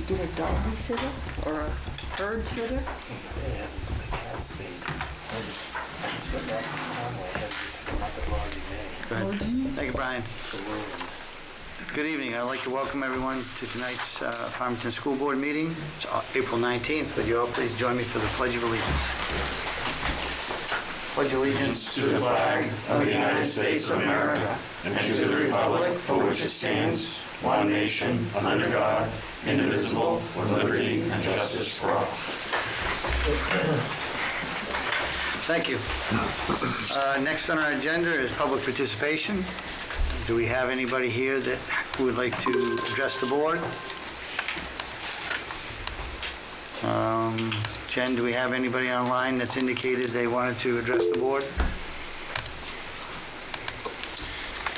get a doggy sitter or a bird sitter? Yeah, the cat's spayed. I just got back from Conway. I had to pick him up at Rosie May. Go ahead. Oh, geez. Thank you, Brian. For Roland. Good evening. I'd like to welcome everyone to tonight's Farmington School Board meeting. It's April 19th. Would you all please join me for the Pledge of Allegiance? Pledge allegiance To the flag of the United States of America and to the republic for which it stands, one nation, under God, indivisible, with liberty and justice for all. Thank you. Next on our agenda is public participation. Do we have anybody here that would like to address the board? Jen, do we have anybody online that's indicated they wanted to address the board?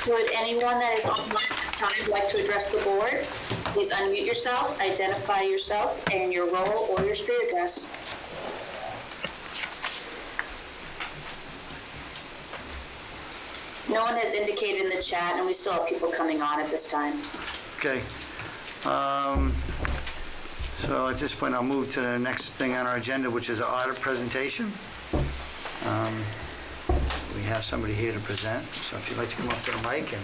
Would anyone that is online at this time like to address the board? Please unmute yourself, identify yourself and your role or your street address. No one has indicated in the chat, and we still have people coming on at this time. Okay. So at this point, I'll move to the next thing on our agenda, which is an audit presentation. We have somebody here to present, so if you'd like to come up to the mic and...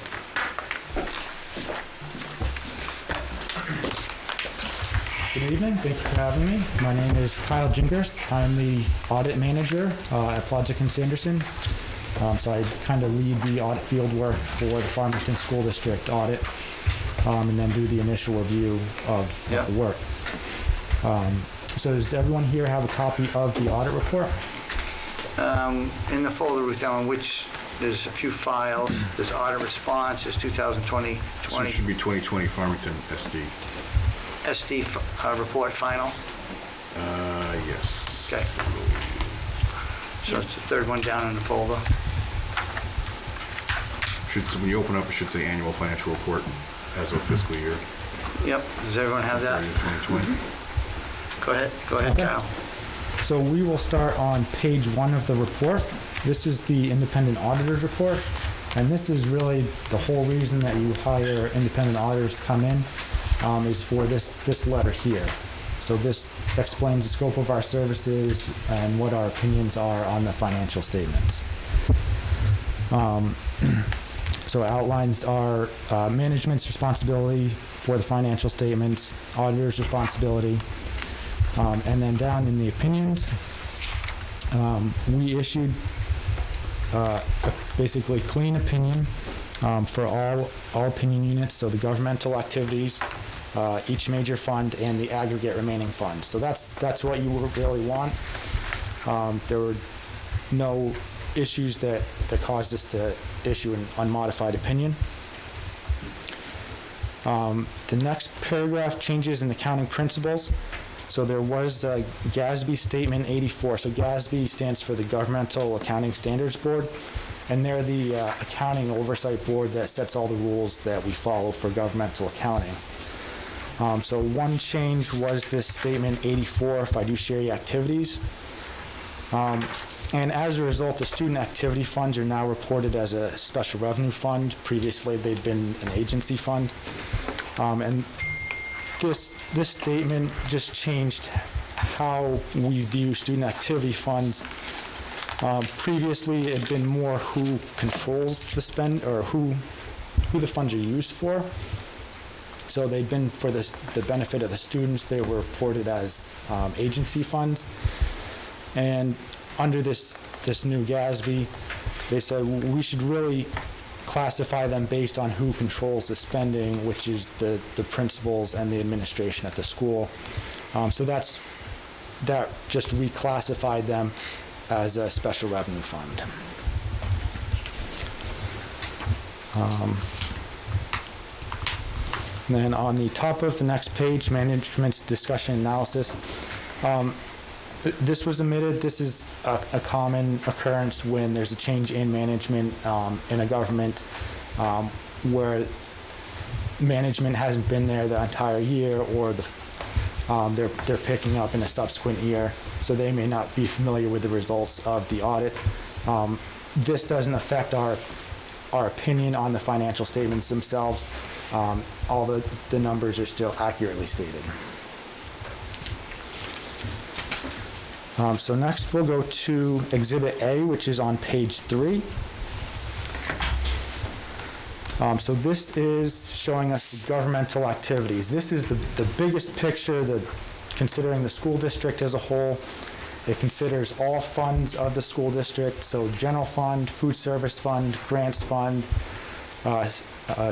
Good evening. Thank you for having me. My name is Kyle Jingers. I'm the audit manager at Plodzik & Sanderson. So I kind of lead the audit field work for the Farmington School District audit, and then do the initial review of the work. So does everyone here have a copy of the audit report? In the folder, Ruth Ellen, which there's a few files. There's audit response, there's 2020, So it should be 2020 Farmington SD. SD report final. Yes. Okay. So it's the third one down in the folder. When you open up, it should say annual financial report as of fiscal year. Yep. Does everyone have that? 2020. Go ahead, Okay. Kyle. So we will start on page 1 of the report. This is the independent auditor's report, and this is really the whole reason that you hire independent auditors to come in, is for this letter here. So this explains the scope of our services and what our opinions are on the financial statements. So it outlines our management's responsibility for the financial statements, auditor's responsibility, and then down in the opinions, we issued basically clean opinion for all opinion units, so the governmental activities, each major fund, and the aggregate remaining funds. So that's what you really want. There were no issues that caused us to issue an unmodified opinion. The next paragraph changes in accounting principles. So there was a GASB Statement 84. So GASB stands for the Governmental Accounting Standards Board, and they're the accounting oversight board that sets all the rules that we follow for governmental accounting. So one change was this Statement 84, fiduciary activities. And as a result, the student activity funds are now reported as a special revenue fund. Previously, they'd been an agency fund. And this statement just changed how we view student activity funds. Previously, it had been more who controls the spend, or who the funds are used for. So they'd been for the benefit of the students. They were reported as agency funds. And under this new GASB, they said we should really classify them based on who controls the spending, which is the principals and the administration at the school. So that just reclassified them as a special revenue fund. Then on the top of the next page, management's discussion analysis. This was omitted. This is a common occurrence when there's a change in management in a government where management hasn't been there the entire year, or they're picking up in a subsequent year, so they may not be familiar with the results of the audit. This doesn't affect our opinion on the financial statements themselves. All the numbers are still accurately stated. So next we'll go to Exhibit A, which is on page 3. So this is showing us the governmental activities. This is the biggest picture, considering the school district as a whole. It considers all funds of the school district, so general fund, food service fund, grants fund,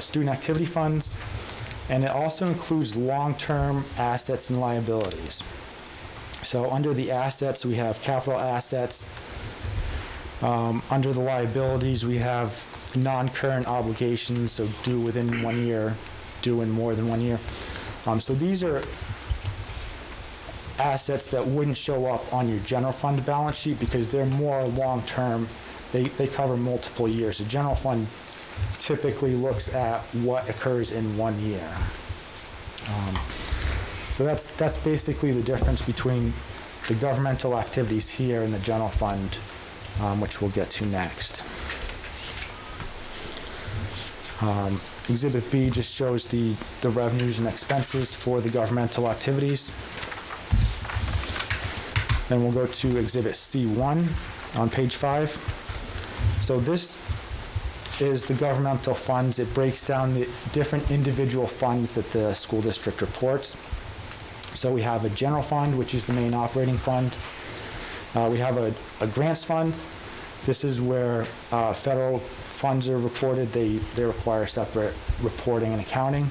student activity funds, and it also includes long-term assets and liabilities. So under the assets, we have capital assets. Under the liabilities, we have non-current obligations, so due within 1 year, due in more than 1 year. So these are assets that wouldn't show up on your general fund balance sheet because they're more long-term. They cover multiple years. The general fund typically looks at what occurs in 1 year. So that's basically the difference between the governmental activities here and the general fund, which we'll get to next. Exhibit B just shows the revenues and expenses for the governmental activities. Then we'll go to Exhibit C1 on page 5. So this is the governmental funds. It breaks down the different individual funds that the school district reports. So we have a general fund, which is the main operating fund. We have a grants fund. This is where federal funds are reported. They require separate reporting and accounting.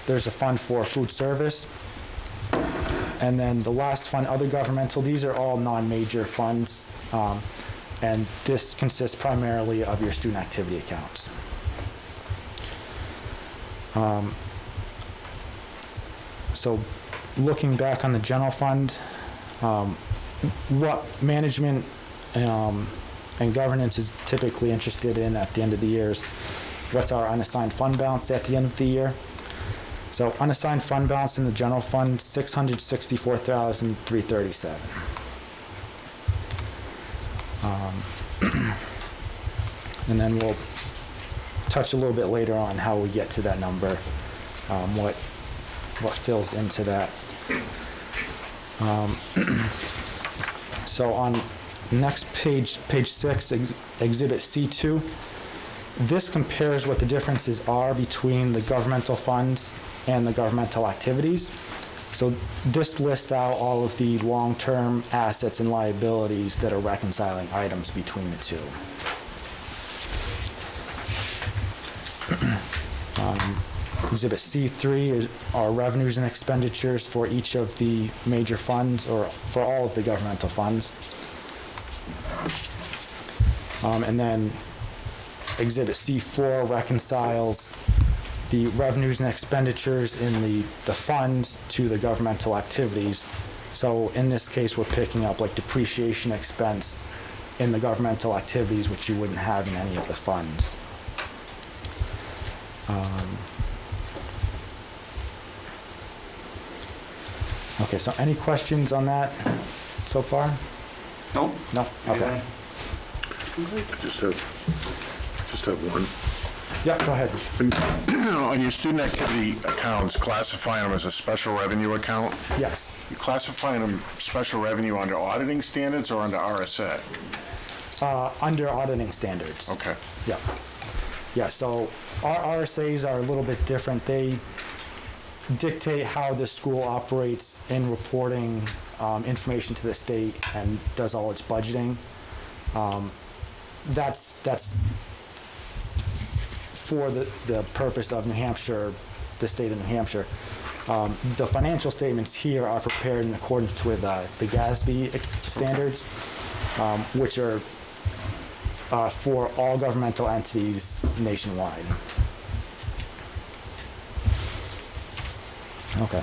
There's a fund for food service. And then the last fund, other governmental, these are all non-major funds. And this consists primarily of your student activity accounts. So looking back on the general fund, what management and governance is typically interested in at the end of the year is what's our unassigned fund balance at the end of the year. So unassigned fund balance in the general fund, $664,337. And then we'll touch a little bit later on how we get to that number, what fills into that. So on next page 6, Exhibit C2, this compares what the differences are between the governmental funds and the governmental activities. So this lists out all of the long-term assets and liabilities that are reconciling items between the two. Exhibit C3 are revenues and expenditures for each of the major funds, or for all of the governmental funds. And then Exhibit C4 reconciles the revenues and expenditures in the funds to the governmental activities. So in this case, we're picking up like depreciation expense in the governmental activities, which you wouldn't have in any of the funds. Okay, so any questions on that so far? No? No? Okay. Just have one. Yeah, go ahead. On your student activity accounts, classifying them as a special revenue account, Yes. you classifying them special revenue under auditing standards or under RSA? Under auditing standards. Okay. Yeah. Yeah, so our RSAs are a little bit different. They dictate how the school operates in reporting information to the state and does all its budgeting. That's for the purpose of New Hampshire, the state of New Hampshire. The financial statements here are prepared in accordance with the GASB standards, which are for all governmental entities nationwide. Okay.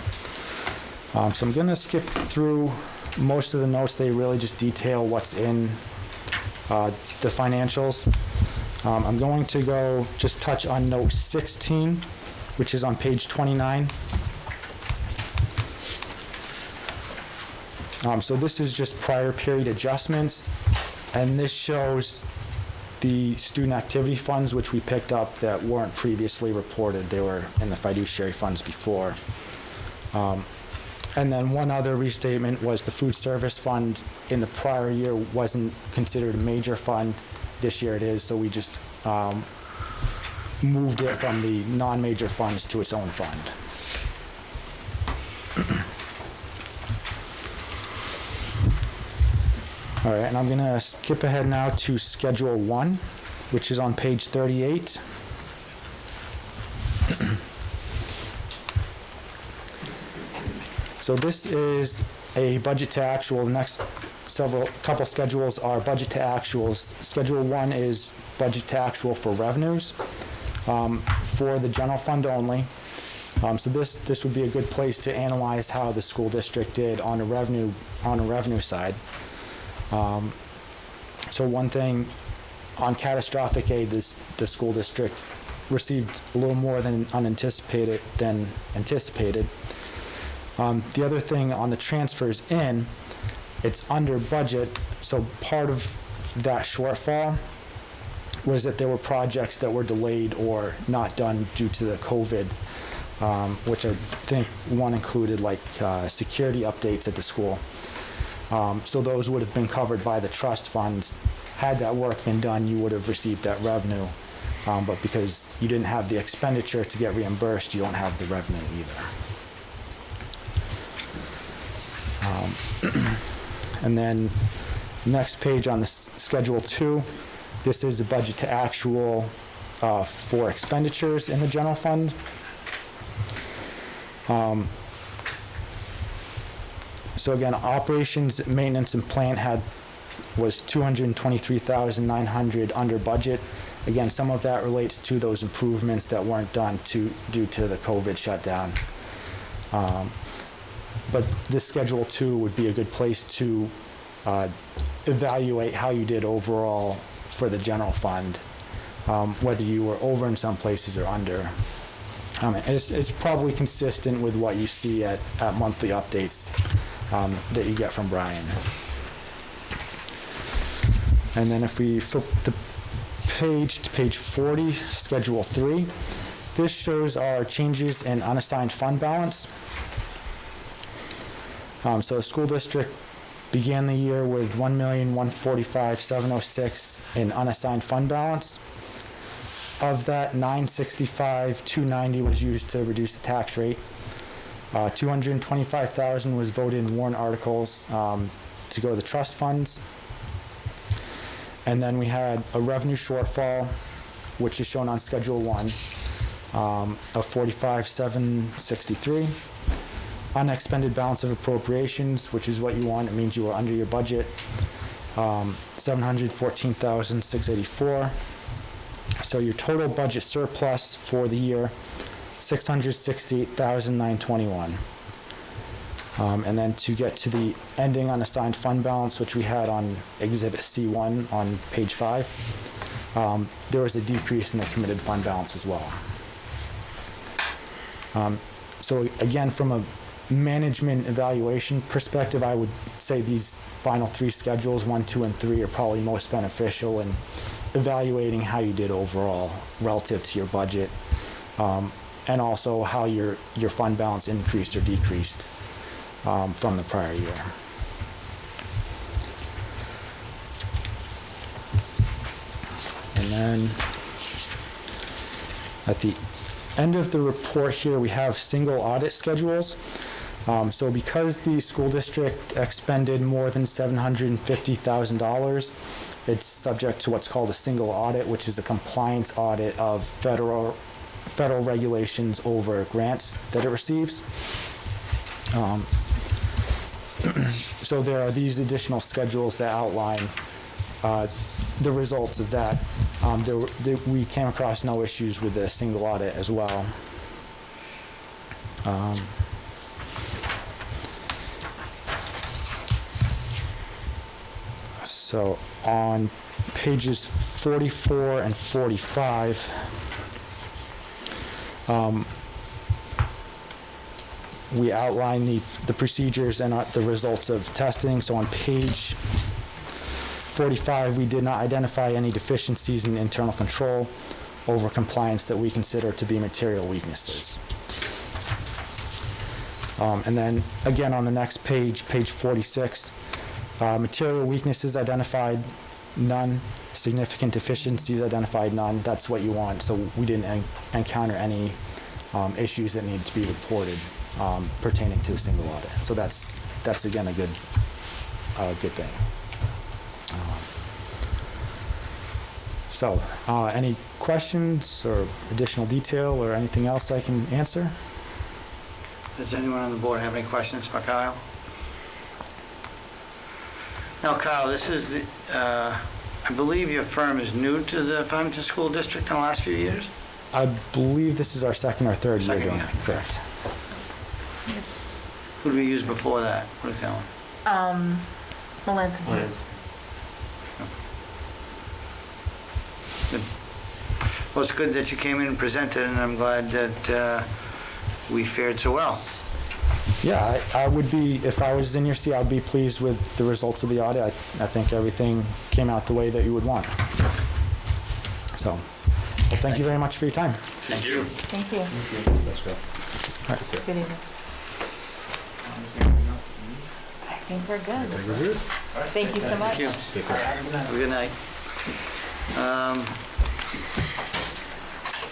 So I'm going to skip through most of the notes. They really just detail what's in the financials. I'm going to go just touch on note 16, which is on page 29. So this is just prior period adjustments, and this shows the student activity funds, which we picked up that weren't previously reported. They were in the fiduciary funds before. And then one other restatement was the food service fund in the prior year wasn't considered a major fund. This year it is, so we just moved it from the non-major funds to its own fund. All right, and I'm going to skip ahead now to Schedule 1, which is on page 38. So this is a budget to actual. The next couple schedules are budget to actuals. Schedule 1 is budget to actual for revenues for the general fund only. So this would be a good place to analyze how the school district did on a revenue side. So one thing on catastrophic aid, the school district received a little more than anticipated. The other thing on the transfers in, it's under budget, so part of that shortfall was that there were projects that were delayed or not done due to the COVID, which I think one included like security updates at the school. So those would have been covered by the trust funds. Had that work been done, you would have received that revenue. But because you didn't have the expenditure to get reimbursed, you don't have the revenue either. And then next page on the Schedule 2, this is the budget to actual for expenditures in the general fund. So again, operations, maintenance, and plant was $223,900 under budget. Again, some of that relates to those improvements that weren't done due to the COVID shutdown. But this Schedule 2 would be a good place to evaluate how you did overall for the general fund, whether you were over in some places or under. It's probably consistent with what you see at monthly updates that you get from Brian. And then if we flip the page to page 40, Schedule 3, this shows our changes in unassigned fund balance. So the school district began the year with $1,145,706 in unassigned fund balance. Of that, $965,290 was used to reduce the tax rate. $225,000 was voted in warrant articles to go to the trust funds. And then we had a revenue shortfall, which is shown on Schedule 1, of $45,763. Unexpended balance of appropriations, which is what you want. It means you are under your budget. $714,684. So your total budget surplus for the year, $668,921. And then to get to the ending unassigned fund balance, which we had on Exhibit C1 on page 5, there was a decrease in the committed fund balance as well. So again, from a management evaluation perspective, I would say these final 3 schedules, 1, 2, and 3, are probably most beneficial in evaluating how you did overall relative to your budget, and also how your fund balance increased or decreased from the prior year. And then at the end of the report here, we have single audit schedules. So because the school district expended more than $750,000, it's subject to what's called a single audit, which is a compliance audit of federal regulations over grants that it receives. So there are these additional schedules that outline the results of that. We came across no issues with the single audit as well. So on pages 44 and 45, we outline the procedures and the results of testing. So on page 45, we did not identify any deficiencies in internal control over compliance that we consider to be material weaknesses. And then, again, on the next page, page 46, material weaknesses identified, none. Significant deficiencies identified, none. That's what you want. So we didn't encounter any issues that need to be reported pertaining to the single audit. So that's again, a good thing. So, any questions or additional detail or anything else I can answer? Does anyone on the board have any questions for Kyle? Now, Kyle, this is the, I believe your firm is new to the Farmington School District in the last few years? I believe this is our second or third year Second doing year. it. Correct. Who did we use before that? What are you telling? Melanson. Good. Well, it's good that you came in and presented, and I'm glad that we fared so well. Yeah, I would be, if I was in your seat, I'd be pleased with the results of the audit. I think everything came out the way that you would want. So, well, thank you very much for your time. Thank you. Thank you. Let's go. Good evening. I think we're good. Thank you so much. Thank you. Have a good night.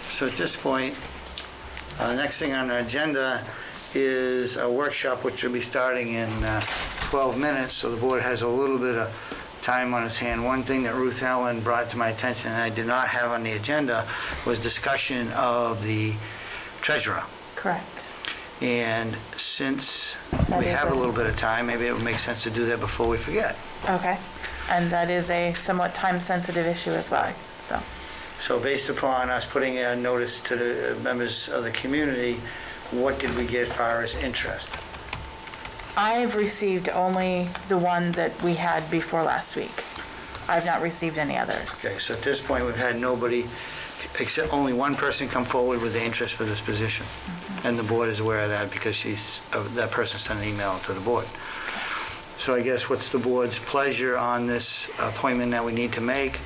So at this point, the next thing on our agenda is a workshop which will be starting in 12 minutes, so the board has a little bit of time on its hand. One thing that Ruth Ellen brought to my attention and I did not have on the agenda was discussion of the treasurer. Correct. And since That we is have a a- little bit of time, maybe it would make sense to do that before we forget. Okay. And that is a somewhat time-sensitive issue as well, so. So based upon us putting a notice to the members of the community, what did we get as far as interest? I've received only the one that we had before last week. I've not received any others. Okay, so at this point, we've had nobody, except only one person come forward with the interest for this position. And the board is aware of that because that person sent an email to the board. So I guess what's the board's pleasure on this appointment that we need to make?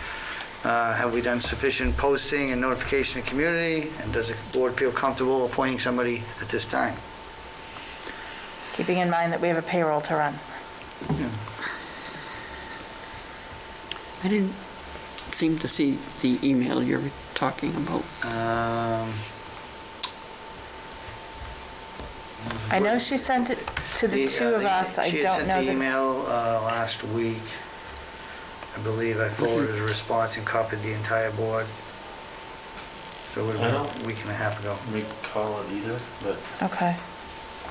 Have we done sufficient posting and notification of community? And does the board feel comfortable appointing somebody at this time? Keeping in mind that we have a payroll to run. I didn't seem to see the email you're talking about. I know she sent it to the two of us. I She had don't sent know the the... email last week. I believe I forwarded a response and copied the entire board. So it would have been a week and a half ago. Recall it either, but Okay,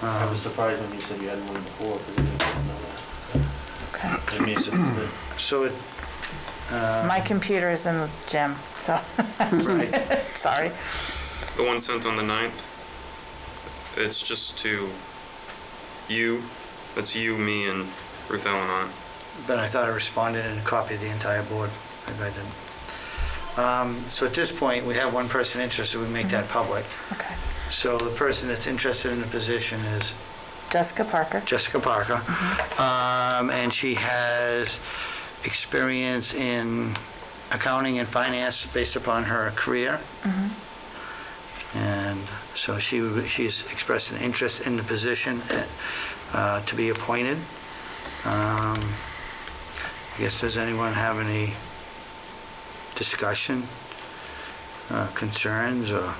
I was surprised when you said you had one before, because I didn't know that. okay. Maybe it's just the, So it, My computer is in the gym, so, right, sorry. The one sent on the 9th, it's just to you, that's you, me, and Ruth Ellen on it. but I thought I responded and copied the entire board. Maybe I didn't. So at this point, we have one person interested, we make that public. Okay. So the person that's interested in the position is Jessica Parker. Jessica Parker. And she has experience in accounting and finance based upon her career. And so she's expressed an interest in the position to be appointed. I guess, does anyone have any discussion, concerns, or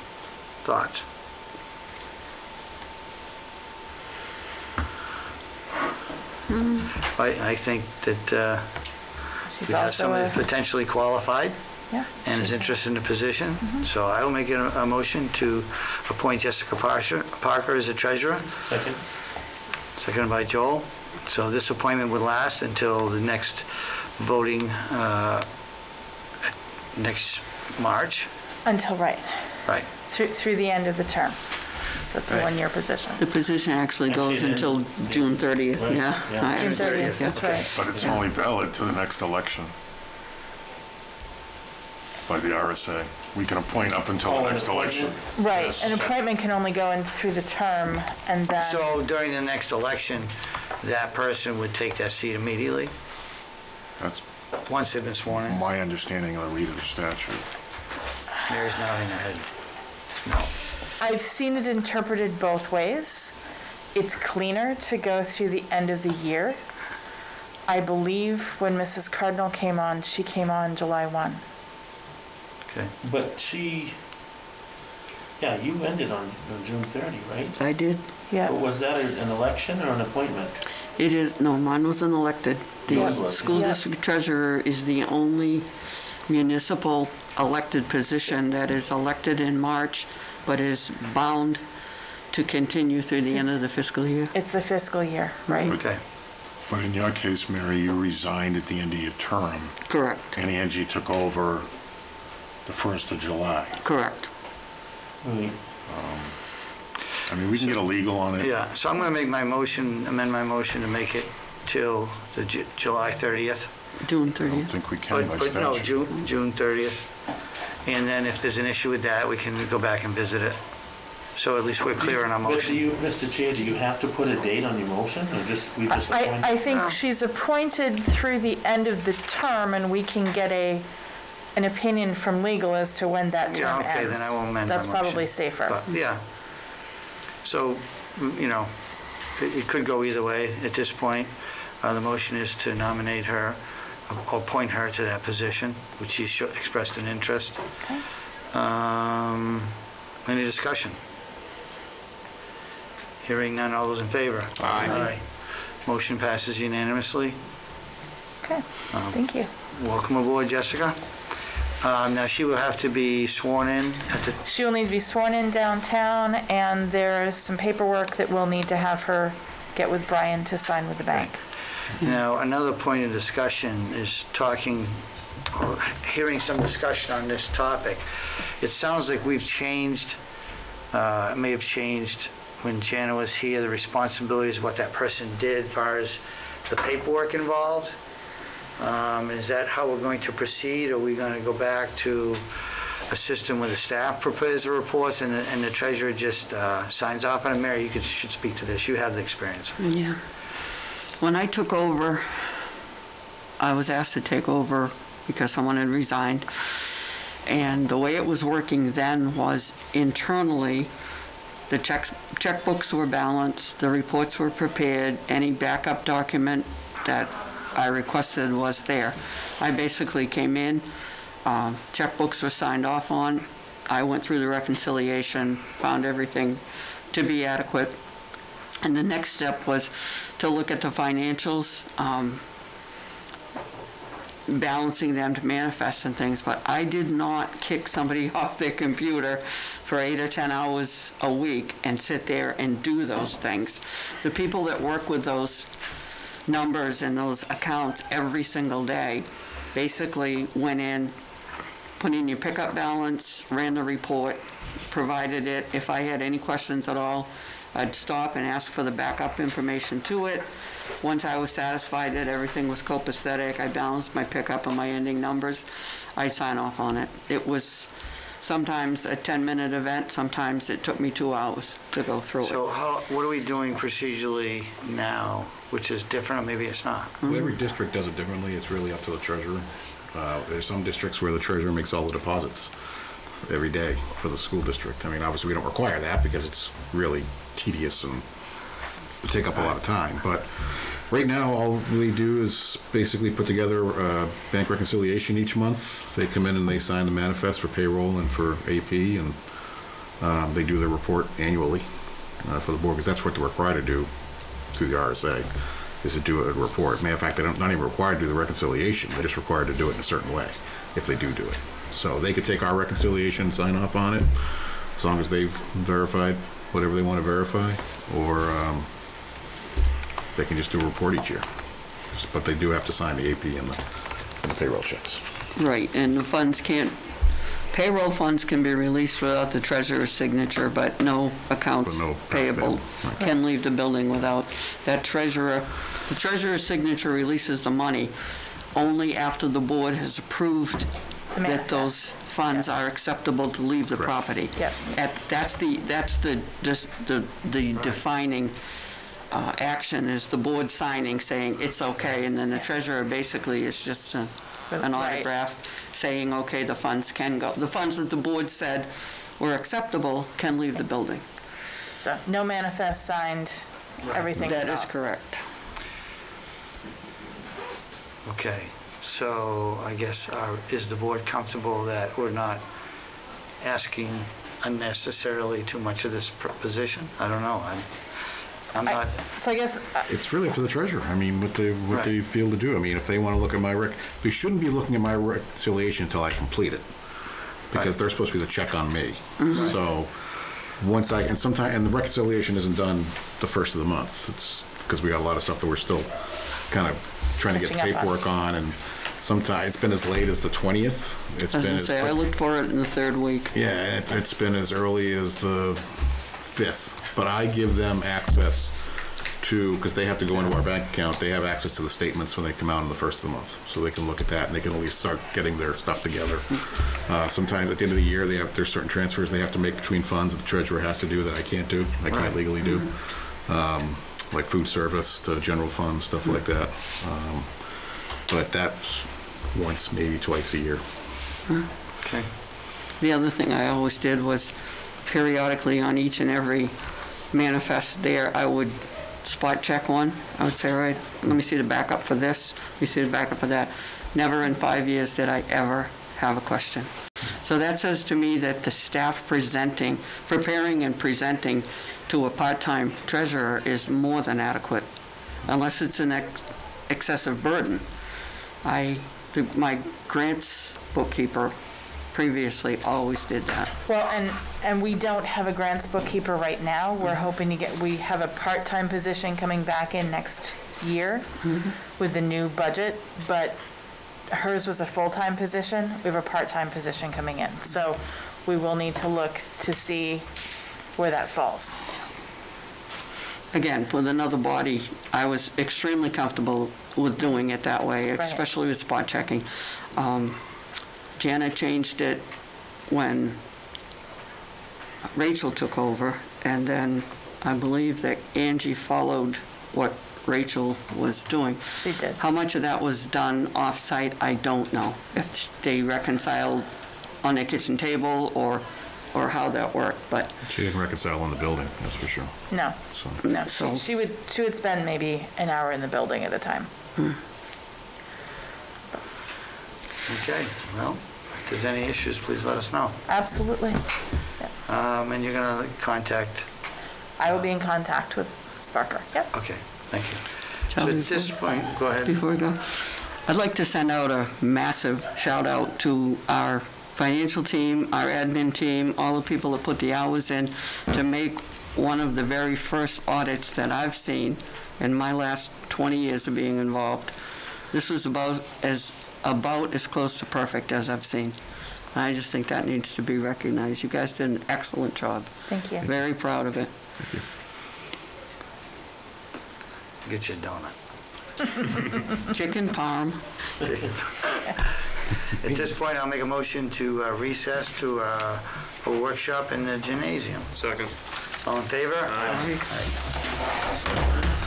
thoughts? I think that She's we have also somebody a, potentially qualified yeah. and is she's a- interested in the position. So I will make a motion to appoint Jessica Parker as a treasurer, second? seconded by Joel. So this appointment would last until the next voting, next March, Until, right, right? through the end of the term. So it's a Right. one-year position. The position actually goes Actually, it ends until in- June 30th, Right, yeah. yeah. I- June 30th, that's right. But it's only valid to the next election by the RSA. We can appoint up until Oh, the an next election. appointment? Right, Yes. an appointment can only go in through the term, and then, So during the next election, that person would take that seat immediately, That's once they've been sworn in? my understanding of the read of the statute. Mary's nodding her head. No. I've seen it interpreted both ways. it's cleaner to go through the end of the year. I believe when Mrs. Cardinal came on, she came on July 1. Okay. But you ended on June 30, right? I did. Yeah. But was that an election or an appointment? It is, no, mine was an elected. Yours The was, school yeah. district treasurer is the only municipal elected position that is elected in March, but is bound to continue through the end of the fiscal year. It's the fiscal year, right? Okay. But in your case, Mary, you resigned at the end of your term, Correct, and Angie took over the 1st of July. correct. Mm. I mean, we can get a legal on it. Yeah, so I'm going to make my motion, amend my motion to make it till the July 30th. June I don't 30th. think we can by But no, statute. June 30th. And then if there's an issue with that, we can go back and visit it. So at least we're clear on our But do motion. you, Mr. Chair, do you have to put a date on your motion, or we just appoint? I think she's appointed through the end of the term, and we can get an opinion from legal as to when that Yeah, term okay, ends. then I will amend my That's motion. probably safer. But, yeah. So, it could go either way at this point. The motion is to nominate her, or appoint her to that position, which she expressed an interest. Okay. Any discussion? Hearing none, all those in favor? Aye. Motion passes unanimously. Okay, thank you. Welcome aboard, Jessica. Now, she will have to be sworn in at the, She will need to be sworn in downtown, and there's some paperwork that we'll need to have her get with Brian to sign with the bank. now, another point of discussion is hearing some discussion on this topic. It sounds like we've changed, it may have changed when Jana was here, the responsibilities, what that person did as far as the paperwork involved. Is that how we're going to proceed? Are we going to go back to a system where the staff prepares the reports and the treasurer just signs off on it? Mary, you should speak to this. You have the experience. Yeah. When I took over, I was asked to take over because someone had resigned. And the way it was working then was internally, the checkbooks were balanced, the reports were prepared, any backup document that I requested was there. I basically came in, checkbooks were signed off on, I went through the reconciliation, found everything to be adequate. And the next step was to look at the financials, balancing them to manifest and things, but I did not kick somebody off their computer for 8 or 10 hours a week and sit there and do those things. The people that work with those numbers and those accounts every single day basically went in, put in your pickup balance, ran the report, provided it. If I had any questions at all, I'd stop and ask for the backup information to it. Once I was satisfied that everything was copacetic, I balanced my pickup and my ending numbers, I'd sign off on it. It was sometimes a 10-minute event, sometimes it took me 2 hours to go through it. So what are we doing procedurally now, which is different, or maybe it's not? Well, every district does it differently. It's really up to the treasurer. There's some districts where the treasurer makes all the deposits every day for the school district. I mean, obviously, we don't require that because it's really tedious and would take up a lot of time. But right now, all we do is basically put together a bank reconciliation each month. They come in and they sign the manifest for payroll and for AP, and they do their report annually for the board, because that's what they're required to do through the RSA, is to do a report. Matter of fact, they're not even required to do the reconciliation. They're just required to do it in a certain way if they do it. So they could take our reconciliation, sign off on it, as long as they've verified whatever they want to verify, or they can just do a report each year. But they do have to sign the AP and the payroll checks. Right, and the funds payroll funds can be released without the treasurer's signature, but no accounts But no payable right. can leave the building without that treasurer. The treasurer's signature releases the money only after the board has approved The that manifest. those funds are acceptable to leave the Correct. property. Yep. That's the defining action, is the board signing, saying it's okay, and then the treasurer basically is just an Right. autograph saying, okay, the funds can go. The funds that the board said were acceptable can leave the building. So no manifest signed everything stops. That is correct. Okay, so I guess, is the board comfortable that we're not asking unnecessarily too much of this position? I don't know, I'm not, So I guess, It's really up to the treasurer. I mean, what they feel to do. I mean, if they want to look at they shouldn't be looking at my reconciliation until I complete it, because Right. they're supposed to be the check on me. So once and the reconciliation isn't done the first of the month. It's because we got a lot of stuff that we're still kind of trying to get the Catching up on. paperwork on, and sometimes it's been as late as the 20th. It's I was been gonna as say, I quick- looked for it in the third week. Yeah, and it's been as early as the 5th, but I give them access to, because they have to go into our bank account, they have access to the statements when they come out on the first of the month, so they can look at that, and they can at least start getting their stuff together. Sometimes at the end of the year, there's certain transfers they have to make between funds that the treasurer has to do that I can't do, I can't Right. legally do, like food service to general funds, stuff like that. But that's once, maybe twice a year. okay. The other thing I always did was periodically on each and every manifest there, I would spot check one. I would say, all right, let me see the backup for this, let me see the backup for that. Never in 5 years did I ever have a question. So that says to me that the staff preparing and presenting to a part-time treasurer is more than adequate, unless it's an excessive burden. My grants bookkeeper previously always did that. well, and we don't have a grants bookkeeper right now. We're hoping to we have a part-time position coming back in next year with the new budget, but hers was a full-time position. We have a part-time position coming in. So we will need to look to see where that falls. Again, with another body, I was extremely comfortable with doing it that way, Right. especially with spot checking. Janet changed it when Rachel took over, and then I believe that Angie followed what Rachel was doing. She did. How much of that was done off-site, I don't know. If they reconciled on their kitchen table or how that worked, but She didn't reconcile in the building, that's for sure. No, So, no, So- she would spend maybe an hour in the building at a time. Okay, well, if there's any issues, please let us know. Absolutely. And you're gonna contact, I will be in contact with Sparker. Yep. okay, thank you. So Charlie, at this point, go ahead. before we go, I'd like to send out a massive shout out to our financial team, our admin team, all the people that put the hours in to make one of the very first audits that I've seen in my last 20 years of being involved. This was about as close to perfect as I've seen. And I just think that needs to be recognized. You guys did an excellent job. Thank you. Very proud of it. Get your donut. Chicken parm. At this point, I'll make a motion to recess to a workshop in the gymnasium. Second. All in favor? Aye. Aye.